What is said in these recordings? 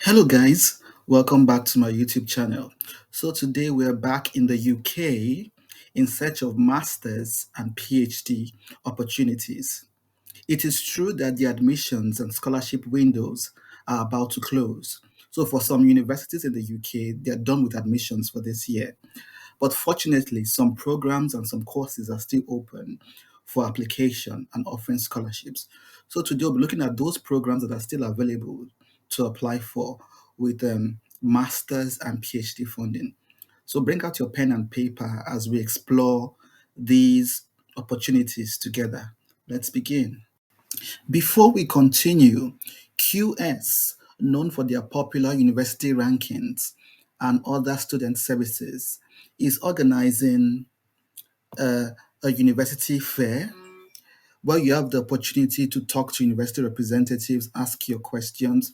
Hello, guys. Welcome back to my YouTube channel. So, today we're back in the UK in search of master's and PhD opportunities. It is true that the admissions and scholarship windows are about to close. So, for some universities in the UK, they're done with admissions for this year. But fortunately, some programs and some courses are still open for application and offering scholarships. So today we'll be looking at those programs that are still available to apply for with master's and PhD funding. So bring out your pen and paper as we explore these opportunities together. Let's begin. Before we continue, QS, known for their popular university rankings and other student services, is organizing a, a university fair where you have the opportunity to talk to university representatives, ask your questions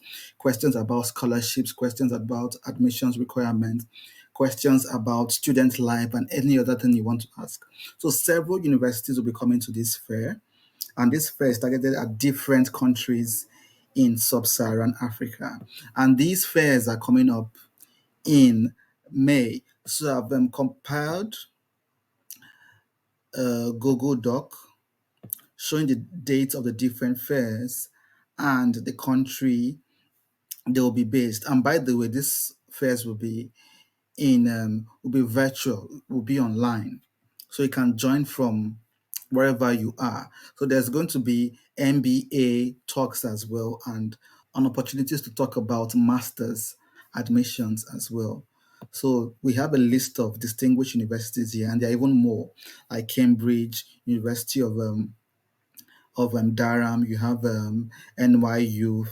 about scholarships, questions about admissions requirements, questions about student life, and any other thing you want to ask. So, several universities will be coming to this fair, and this fair is targeted at different countries in sub-Saharan Africa. And these fairs are coming up in May. So I've compiled a Google Doc showing the dates of the different fairs and the country they will be based. And by the way, these fairs will be virtual, will be online, so you can join from wherever you are. So there's going to be MBA talks as well, and on opportunities to talk about masters admissions as well. So we have a list of distinguished universities here, and there are even more, like Cambridge, University of Durham, you have NYU,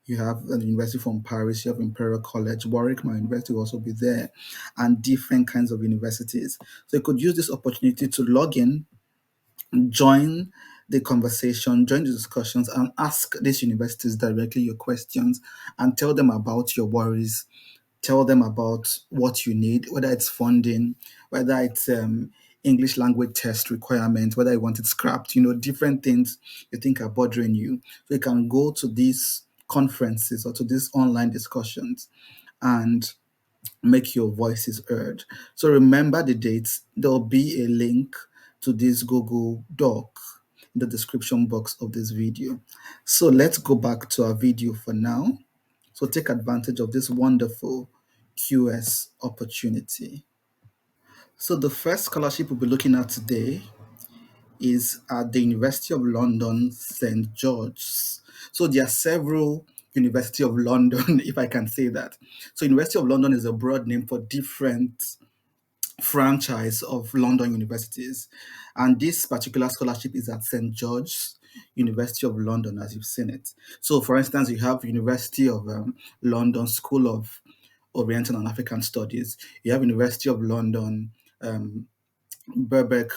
you have the University from Paris, you have Imperial College, Warwick, my university will also be there, and different kinds of universities. So you could use this opportunity to log in, join the conversation, join the discussions, and ask these universities directly your questions and tell them about your worries, tell them about what you need, whether it's funding, whether it's English language test requirement, whether you want it scrapped, different things you think are bothering you. So you can go to these conferences or to these online discussions and make your voices heard. So remember the dates. There'll be a link to this Google Doc in the description box of this video. So let's go back to our video for now. So take advantage of this wonderful QS opportunity. So the first scholarship we'll be looking at today is at the University of London, St. George's. So there are several University of London, if I can say that. So University of London is a broad name for different franchise of London universities. And this particular scholarship is at St. George's University of London, as you've seen it. So, for instance, you have University of London School of Oriental and African Studies. You have University of London, Birkbeck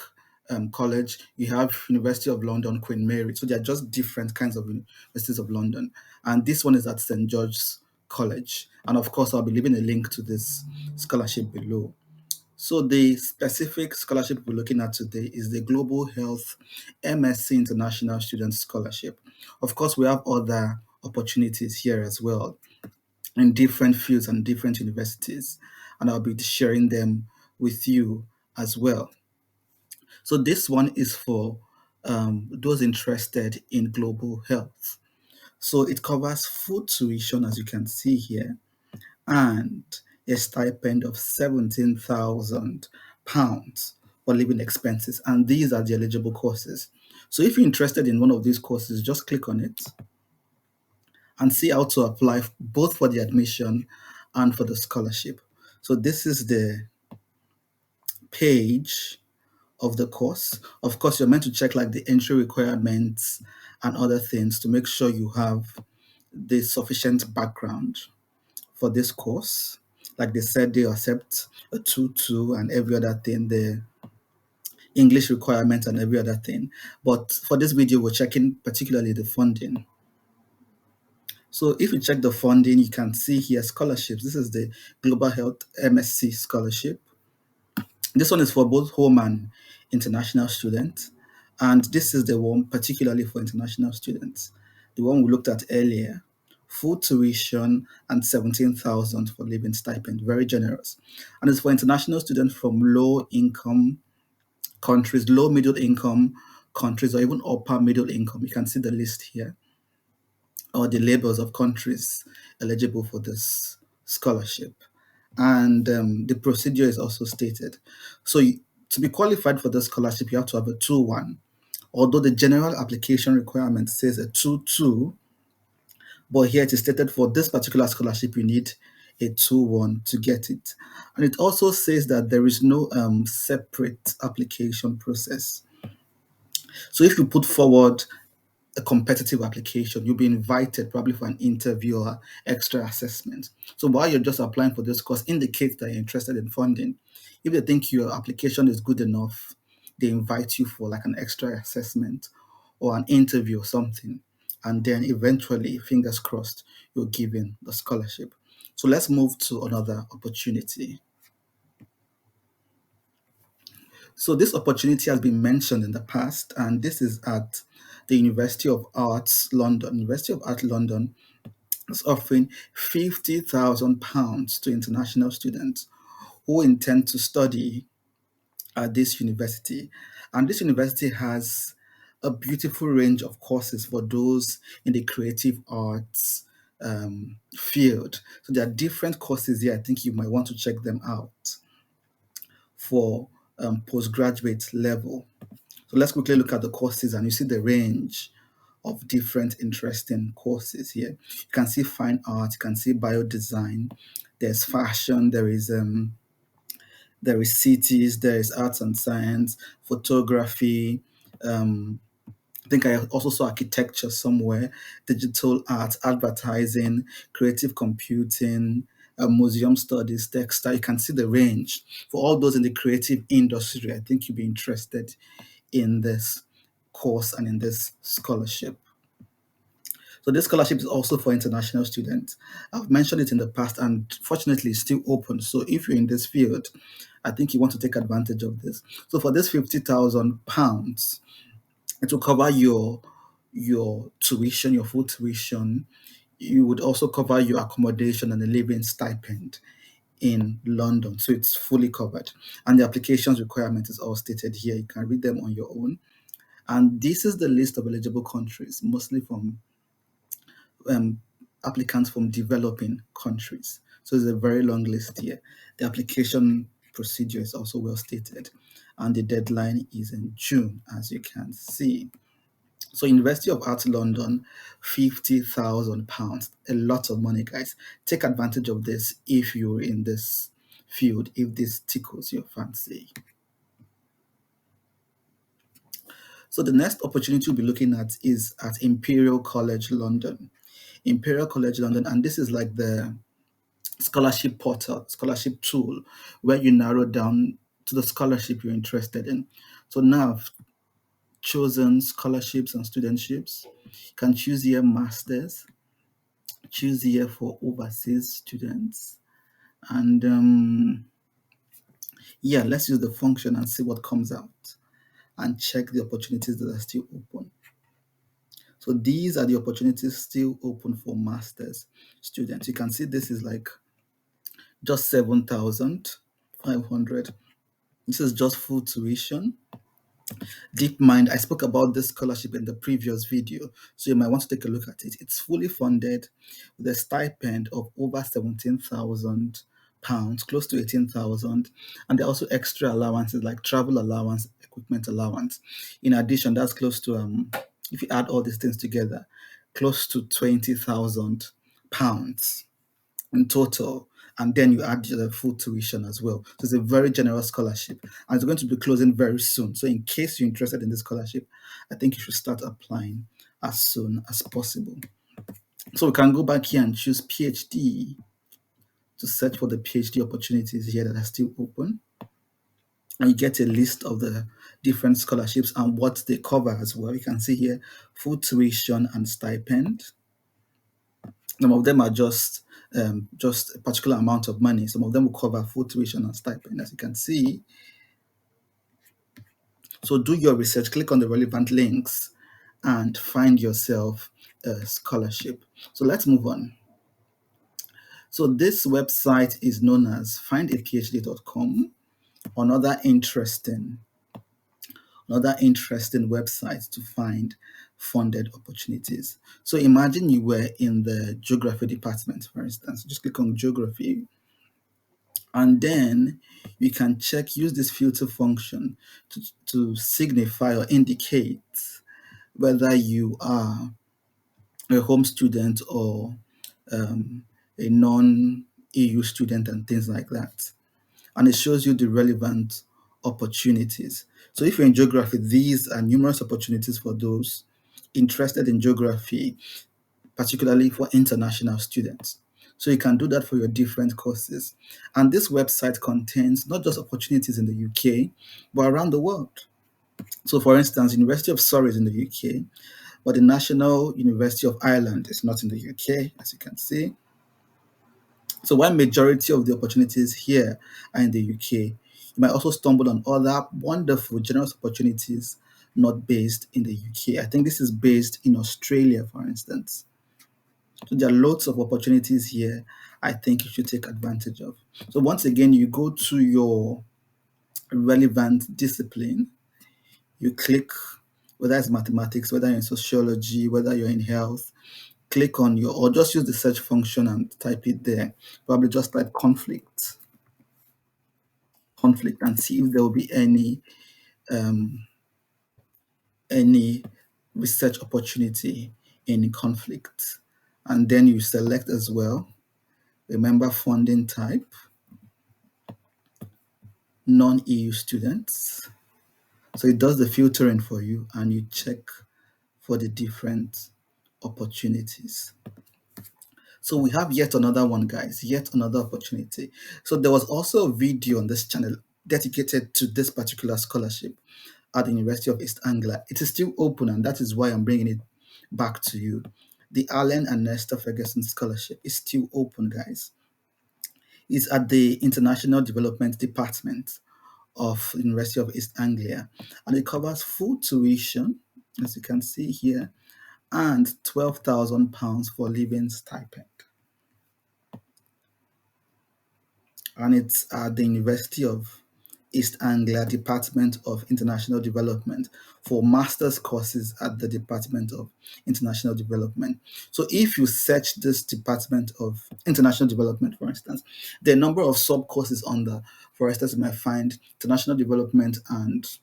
College. You have University of London, Queen Mary. So they are just different kinds of universities of London. And this one is at St. George's College. And of course, I'll be leaving a link to this scholarship below. So the specific scholarship we're looking at today is the Global Health MSc International Student Scholarship. Of course, we have other opportunities here as well in different fields and different universities, and I'll be sharing them with you as well. So this one is for those interested in global health. So it covers full tuition, as you can see here, and a stipend of £17,000 for living expenses. And these are the eligible courses. So if you're interested in one of these courses, just click on it and see how to apply both for the admission and for the scholarship. So this is the page of the course. Of course, you're meant to check like the entry requirements and other things to make sure you have the sufficient background for this course. Like they said, they accept a 2-2 and every other thing, the English requirement and every other thing. But for this video, we're checking particularly the funding. So if you check the funding, you can see here scholarships. This is the Global Health MSc scholarship. This one is for both home and international students. And this is the one particularly for international students, the one we looked at earlier full tuition, and 17,000 for living stipend. Very generous. And it's for international students from low income countries, low middle income countries, or even upper middle income. You can see the list here, or the labels of countries eligible for this scholarship. And the procedure is also stated. So to be qualified for this scholarship, you have to have a 2-1. Although the general application requirement says a 2-2, but here it is stated for this particular scholarship, you need a 2-1 to get it. And it also says that there is no separate application process. So if you put forward a competitive application, you'll be invited probably for an interview or extra assessment. So while you're just applying for this course, indicate that you're interested in funding. If they think your application is good enough, they invite you for like an extra assessment or an interview or something. And then eventually, fingers crossed, you're given the scholarship. So let's move to another opportunity. So this opportunity has been mentioned in the past, and this is at the University of Arts London. University of Arts London is offering £50,000 to international students who intend to study at this university. And this university has a beautiful range of courses for those in the creative arts field. So there are different courses here. I think you might want to check them out for postgraduate level. So let's quickly look at the courses, and you see the range of different interesting courses here. You can see fine art, you can see bio design, there's fashion, there is cities, there is arts and science, photography. I think I also saw architecture somewhere, digital art, advertising, creative computing, museum studies, textile. You can see the range for all those in the creative industry. I think you'll be interested in this course and in this scholarship. So this scholarship is also for international students. I've mentioned it in the past, and fortunately it's still open. So if you're in this field, I think you want to take advantage of this. So for this £50,000, it will cover your tuition, your full tuition. You would also cover your accommodation and a living stipend in London. So it's fully covered. And the applications requirement is all stated here. You can read them on your own. And this is the list of eligible countries, mostly from um, applicants from developing countries. So it's a very long list here. The application procedure is also well stated, and the deadline is in June, as you can see. So University of Arts London, £50,000, a lot of money, guys. Take advantage of this if you're in this field, if this tickles your fancy. So the next opportunity we'll be looking at is at Imperial College London. Imperial College London, and this is like the scholarship portal, scholarship tool, where you narrow down to the scholarship you're interested in. So now I've chosen scholarships and studentships. You can choose here masters, choose here for overseas students, and yeah, let's use the function and see what comes out and check the opportunities that are still open. So these are the opportunities still open for masters students. You can see this is like just 7,500. This is just full tuition. DeepMind, I spoke about this scholarship in the previous video, so you might want to take a look at it. It's fully funded with a stipend of over £17,000, close to 18,000, and there are also extra allowances like travel allowance, equipment allowance. In addition, that's close to if you add all these things together, close to £20,000 in total, and then you add the full tuition as well. So it's a very generous scholarship, and it's going to be closing very soon. So in case you're interested in this scholarship, I think you should start applying as soon as possible. So we can go back here and choose PhD to search for the PhD opportunities here that are still open. And you get a list of the different scholarships and what they cover as well. You can see here full tuition and stipend. Some of them are just a particular amount of money. Some of them will cover full tuition and stipend, as you can see. So do your research, click on the relevant links, and find yourself a scholarship. So let's move on. So this website is known as FindingPhD.com. Another interesting, another interesting website to find funded opportunities. So imagine you were in the geography department, for instance. Just click on geography, and then you can check, use this filter function to signify or indicate whether you are a home student or a non-EU student and things like that. And it shows you the relevant opportunities. So if you're in geography, these are numerous opportunities for those interested in geography, particularly for international students. So you can do that for your different courses. And this website contains not just opportunities in the UK, but around the world. So for instance, University of Surrey is in the UK, but the National University of Ireland is not in the UK, as you can see. So while majority of the opportunities here are in the UK, you might also stumble on other wonderful, generous opportunities not based in the UK. I think this is based in Australia, for instance. So there are lots of opportunities here I think you should take advantage of. So once again, you go to your relevant discipline, you click whether it's mathematics, whether you're in sociology, whether you're in health, click on your, or just use the search function and type it there. Probably just type conflict and see if there will be um, any research opportunity in conflict. And then you select as well, remember funding type, non-EU students. So it does the filtering for you and you check for the different opportunities. So we have yet another one, guys, yet another opportunity. So there was also a video on this channel dedicated to this particular scholarship at the University of East Anglia. It is still open, and that is why I'm bringing it back to you. The Allen and Nesta Ferguson Scholarship is still open, guys. It's at the International Development Department of the University of East Anglia, and it covers full tuition, as you can see here, and £12,000 for living stipend. And it's at the University of East Anglia Department of International Development for master's courses at the Department of International Development. So if you search this Department of International Development, for instance, the number of sub courses under, for instance, you might find international development and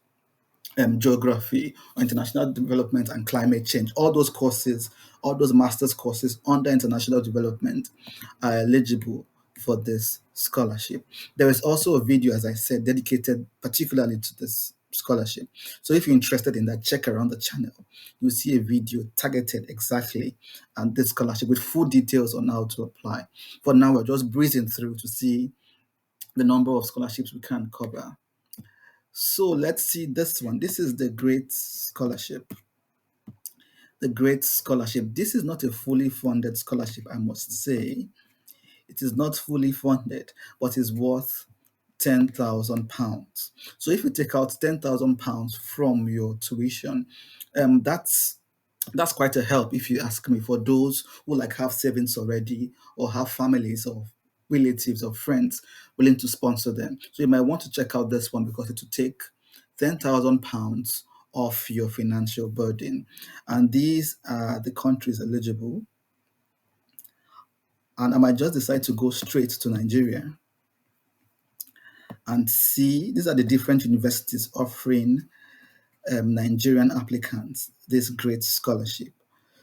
geography or international development and climate change. All those courses, all those master's courses under international development are eligible for this scholarship. There is also a video, as I said, dedicated particularly to this scholarship. So if you're interested in that, check around the channel. You'll see a video targeted exactly at this scholarship with full details on how to apply. For now, we're just breezing through to see the number of scholarships we can cover. So let's see this one. This is the Great Scholarship. The Great Scholarship. This is not a fully funded scholarship, I must say. It is not fully funded, but is worth £10,000. So if you take out £10,000 from your tuition, that's quite a help if you ask me, for those who like have savings already or have families or relatives or friends willing to sponsor them. So you might want to check out this one because it will take £10,000 off your financial burden. And these are the countries eligible. And I might just decide to go straight to Nigeria and see, these are the different universities offering Nigerian applicants this great scholarship.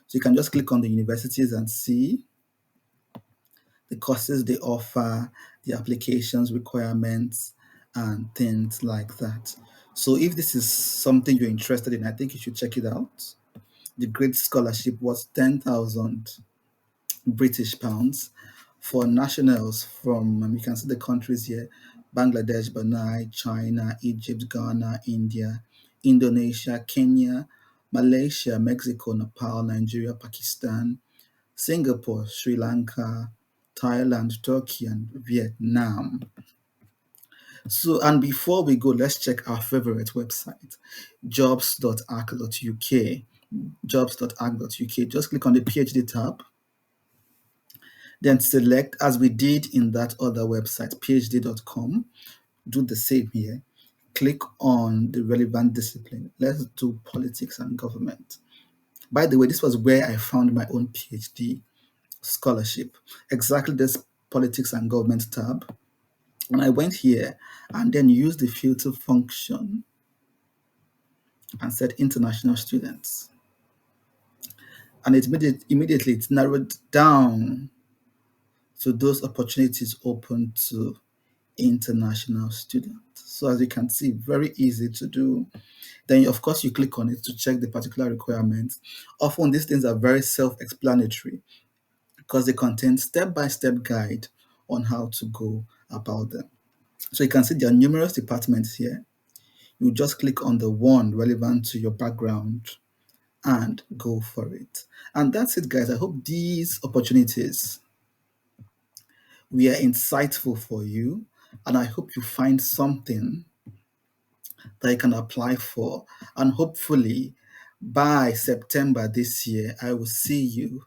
So you can just click on the universities and see the courses they offer, the applications requirements, and things like that. So if this is something you're interested in, I think you should check it out. The Great Scholarship was 10,000 British pounds for nationals from, you can see the countries here: Bangladesh, Brunei, China, Egypt, Ghana, India, Indonesia, Kenya, Malaysia, Mexico, Nepal, Nigeria, Pakistan, Singapore, Sri Lanka, Thailand, Turkey, and Vietnam. So, and before we go, let's check our favorite website, jobs.arc.uk. Jobs.arc.uk. Just click on the PhD tab Then select, as we did in that other website, PhD.com, do the same here. Click on the relevant discipline. Let's do politics and government. By the way, this was where I found my own PhD scholarship, exactly this politics and government tab. And I went here and then used the filter function and said international students. And immediately it narrowed down to those opportunities open to international students. So as you can see, very easy to do. Then of course you click on it to check the particular requirements. Often these things are very self-explanatory because they contain step-by-step guide on how to go about them. So you can see there are numerous departments here. You just click on the one relevant to your background and go for it. And that's it, guys. I hope these opportunities were insightful for you, and I hope you find something that you can apply for. And hopefully, by September this year, I will see you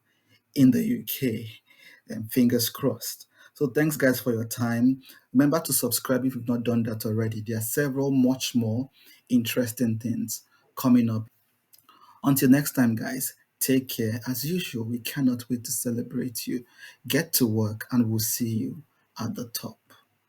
in the UK. And fingers crossed. So thanks, guys, for your time. Remember to subscribe if you've not done that already. There are several much more interesting things coming up. Until next time, guys, take care. As usual, we cannot wait to celebrate you. Get to work, and we'll see you at the top.